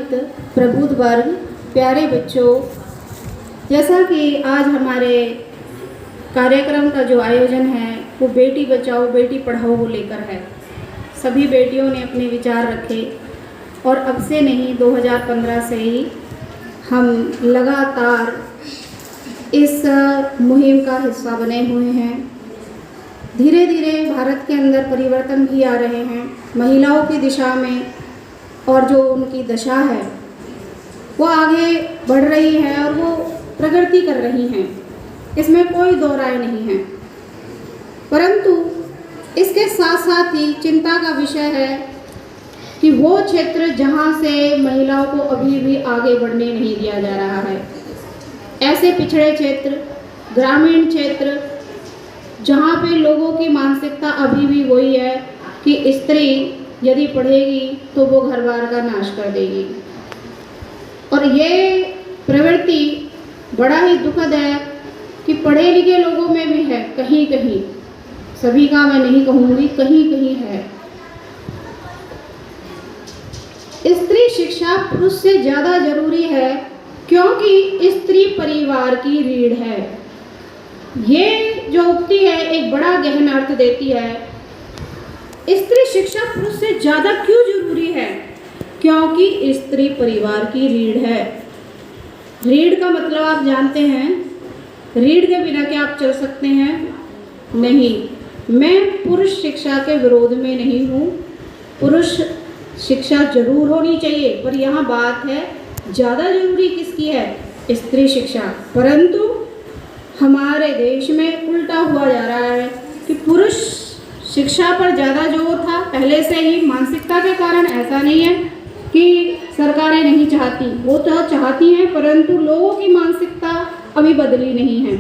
सम्मानित प्रबुद्ध वर्ग, प्यारे बच्चों, जैसा कि आज हमारे कार्यक्रम का जो आयोजन है वो बेटी बचाओ बेटी पढ़ाओ को लेकर है। सभी बेटियों ने अपने विचार रखे और अब से नहीं 2015 से ही हम लगातार इस मुहिम का हिस्सा बने हुए हैं। धीरे धीरे भारत के अंदर परिवर्तन भी आ रहे हैं। महिलाओं की दिशा में और जो उनकी दशा है वो आगे बढ़ रही है और वो प्रगति कर रही हैं, इसमें कोई दो राय नहीं है। परंतु इसके साथ साथ ही चिंता का विषय है कि वो क्षेत्र जहाँ से महिलाओं को अभी भी आगे बढ़ने नहीं दिया जा रहा है, ऐसे पिछड़े क्षेत्र, ग्रामीण क्षेत्र जहाँ पे लोगों की मानसिकता अभी भी वही है कि स्त्री यदि पढ़ेगी तो वो घर बार का नाश कर देगी। और ये प्रवृत्ति बड़ा ही दुखद है कि पढ़े लिखे लोगों में भी है, कहीं कहीं, सभी का मैं नहीं कहूँगी, कहीं कहीं है। स्त्री शिक्षा पुरुष से ज़्यादा जरूरी है क्योंकि स्त्री परिवार की रीढ़ है। ये जो उक्ति है एक बड़ा गहन अर्थ देती है। स्त्री शिक्षा पुरुष से ज़्यादा क्यों जरूरी है? क्योंकि स्त्री परिवार की रीढ़ है। रीढ़ का मतलब आप जानते हैं, रीढ़ के बिना क्या आप चल सकते हैं? नहीं। मैं पुरुष शिक्षा के विरोध में नहीं हूँ, पुरुष शिक्षा जरूर होनी चाहिए, पर यहाँ बात है ज़्यादा जरूरी किसकी है? स्त्री शिक्षा। परंतु हमारे देश में उल्टा हुआ जा रहा है कि पुरुष शिक्षा पर ज़्यादा जोर था पहले से ही। मानसिकता के कारण ऐसा नहीं है कि सरकारें नहीं चाहती, वो तो चाहती हैं, परंतु लोगों की मानसिकता अभी बदली नहीं है।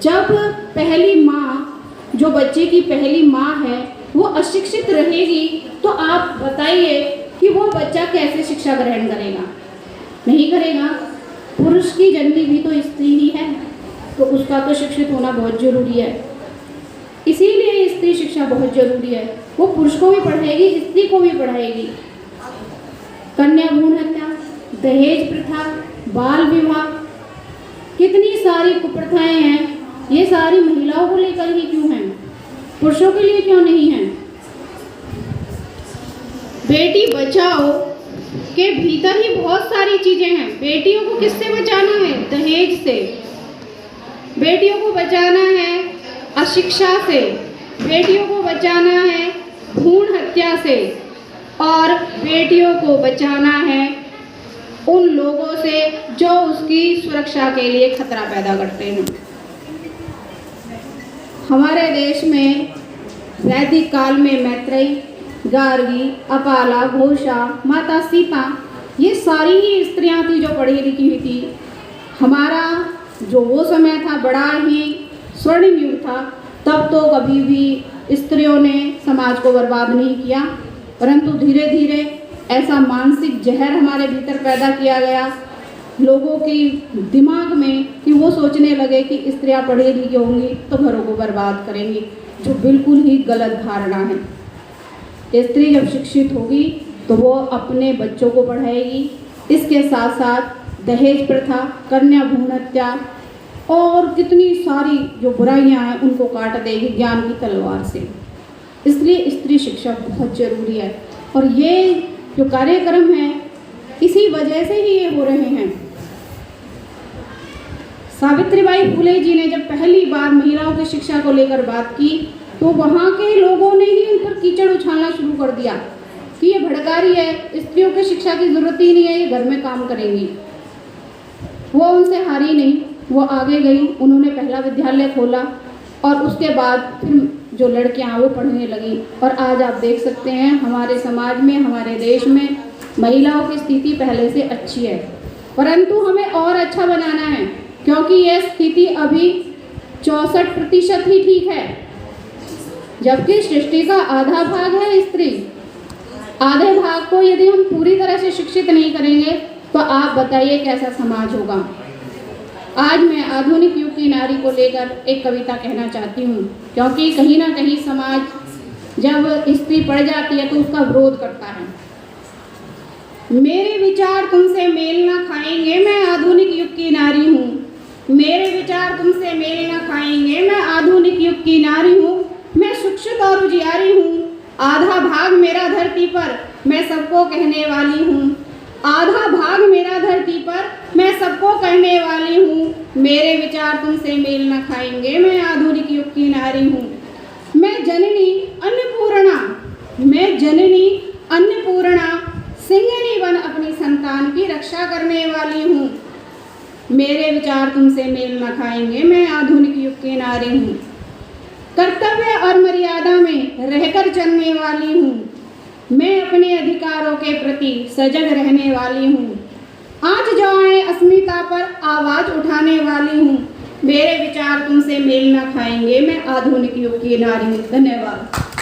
जब पहली माँ, जो बच्चे की पहली माँ है, वो अशिक्षित रहेगी तो आप बताइए कि वो बच्चा कैसे शिक्षा ग्रहण करेगा? नहीं करेगा। पुरुष की जननी भी तो स्त्री ही है, तो उसका तो शिक्षित होना बहुत जरूरी है। इसीलिए स्त्री शिक्षा बहुत जरूरी है। वो पुरुष को भी पढ़ाएगी, स्त्री को भी पढ़ाएगी। कन्या भ्रूण हत्या, दहेज प्रथा, बाल विवाह, कितनी सारी कुप्रथाएं हैं, ये सारी महिलाओं को लेकर ही क्यों हैं? पुरुषों के लिए क्यों नहीं है? बेटी बचाओ के भीतर ही बहुत सारी चीजें हैं। बेटियों को किससे बचाना है? दहेज से। बेटियों को बचाना है अशिक्षा से। बेटियों को बचाना है भ्रूण हत्या से। और बेटियों को बचाना है उन लोगों से जो उसकी सुरक्षा के लिए खतरा पैदा करते हैं। हमारे देश में वैदिक काल में मैत्रेयी, गार्गी, अपाला, घोषा, माता सीता, ये सारी ही स्त्रियां थी जो पढ़ी लिखी हुई थी। हमारा जो वो समय था बड़ा ही स्वर्णिम युग था। तब तो कभी भी स्त्रियों ने समाज को बर्बाद नहीं किया, परंतु धीरे धीरे ऐसा मानसिक जहर हमारे भीतर पैदा किया गया लोगों की दिमाग में कि वो सोचने लगे कि स्त्रियां पढ़ी लिखी होंगी तो घरों को बर्बाद करेंगी, जो बिल्कुल ही गलत धारणा है। स्त्री जब शिक्षित होगी तो वो अपने बच्चों को पढ़ाएगी। इसके साथ साथ दहेज प्रथा, कन्या भ्रूण हत्या और कितनी सारी जो बुराइयां हैं उनको काट देगी ज्ञान की तलवार से। इसलिए स्त्री शिक्षा बहुत जरूरी है और ये जो कार्यक्रम है इसी वजह से ही ये हो रहे हैं। सावित्रीबाई फुले जी ने जब पहली बार महिलाओं की शिक्षा को लेकर बात की तो वहाँ के लोगों ने ही उन पर कीचड़ उछालना शुरू कर दिया कि ये भड़कारी है, स्त्रियों की शिक्षा की जरूरत ही नहीं है, ये घर में काम करेंगी। वो उनसे हारी नहीं, वो आगे गई, उन्होंने पहला विद्यालय खोला और उसके बाद फिर जो लड़कियां वो पढ़ने लगी। और आज आप देख सकते हैं हमारे समाज में, हमारे देश में महिलाओं की स्थिति पहले से अच्छी है, परंतु हमें और अच्छा बनाना है क्योंकि यह स्थिति अभी 64% ही ठीक है, जबकि सृष्टि का आधा भाग है स्त्री। आधे भाग को यदि हम पूरी तरह से शिक्षित नहीं करेंगे तो आप बताइए कैसा समाज होगा। आज मैं आधुनिक युग की नारी को लेकर एक कविता कहना चाहती हूँ, क्योंकि कहीं ना कहीं समाज जब स्त्री पढ़ जाती है तो उसका विरोध करता है। मेरे विचार तुमसे मेल न खाएंगे, मैं आधुनिक युग की नारी हूँ। मेरे विचार तुमसे मेल न खाएंगे, मैं आधुनिक युग की नारी हूँ। मैं शिक्षित और उजियारी हूँ, आधा भाग मेरा धरती पर, मैं सबको कहने वाली हूँ। आधा भाग मेरा धरती पर, मैं सबको कहने वाली हूँ। मेरे विचार तुमसे मेल न खाएंगे, मैं आधुनिक युग की नारी हूँ। मैं जननी अन्नपूर्णा सिंहनी बन अपनी संतान की रक्षा करने वाली हूँ। मेरे विचार तुमसे मेल न खाएंगे, मैं आधुनिक युग की नारी हूँ। कर्तव्य और मर्यादा में रहकर चलने वाली हूँ। मैं अपने अधिकारों के प्रति सजग रहने वाली हूँ। आज जो आए अस्मिता पर आवाज उठाने वाली हूँ। मेरे विचार तुमसे मेल न खाएंगे, मैं आधुनिक युग की नारी हूँ। धन्यवाद।